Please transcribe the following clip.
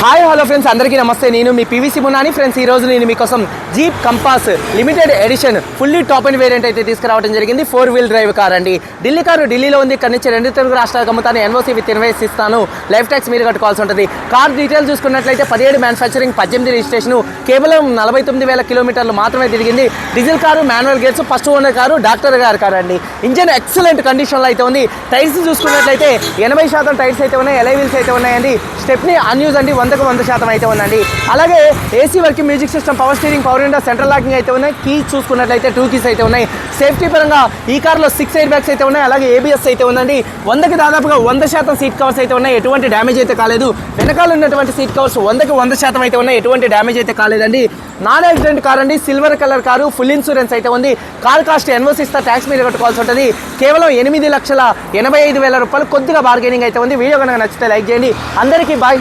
Hi hello friends, అందరికీ నమస్తే. నేను మీ పీవీసీ మున్నాని. ఫ్రెండ్స్, ఈ రోజు నేను మీకోసం Jeep Compass limited edition fully top end variant అయితే తీసుకురావడం జరిగింది. 4-wheel డ్రైవ్ కార్ అండి. ఢిల్లీ కారు ఢిల్లీలో ఉంది. ఇక్కడ నుంచి 2 తెలుగు రాష్ట్రాలకు అమ్ముతాను. ఎన్ఓసీ విత్ ఇన్వాయిస్ ఇస్తాను. లైఫ్ ట్యాక్స్ మీరు కట్టుకోవాల్సి ఉంటుంది. కార్ డీటెయిల్స్ చూసుకున్నట్లయితే 17 మ్యానుఫ్యాక్చరింగ్, 18 రిజిస్ట్రేషన్, కేవలం 49,000 కిలోమీటర్లు మాత్రమే తిరిగింది. Diesel car, manual gears, first owner car, doctor గారు కారు అండి. ఇంజన్ ఎక్సలెంట్ కండిషన్లో అయితే ఉంది. టైర్స్ చూసుకున్నట్లయితే 80% టైర్స్ అయితే ఉన్నాయి. ఎలై వీల్స్ అయితే ఉన్నాయండి. స్టెప్ని అన్యూజ్ అండి, 100% అయితే ఉందండి. అలాగే AC working, music system, power steering, power window, central locking అయితే ఉన్నాయి. కీస్ చూసుకున్నట్లయితే 2 కీస్ అయితే ఉన్నాయి. సేఫ్టీ పరంగా ఈ కార్లో 6 ఎయిర్ బ్యాగ్స్ అయితే ఉన్నాయి. అలాగే ఏబిఎస్ అయితే ఉందండి. 100కి దాదాపుగా 100% సీట్ కవర్స్ అయితే ఉన్నాయి. ఎటువంటి డ్యామేజ్ అయితే కాలేదు. వెనకాల ఉన్నటువంటి సీట్ కవర్స్ 100కి 100% అయితే ఉన్నాయి. ఎటువంటి డ్యామేజ్ అయితే కాలేదండి. నాన్ యాక్సిడెంట్ కార్ అండి. Silver colour car, full insurance అయితే ఉంది. కార్ కాస్ట్ ఎన్ఓసీ ఇస్తా, ట్యాక్స్ మీరు కట్టుకోవాల్సి ఉంటుంది. కేవలం 8,85,000 రూపాయలు. కొద్దిగా బార్గెనింగ్ అయితే ఉంది. వీడియో కనుక నచ్చితే లైక్ చేయండి. అందరికీ బాయ్.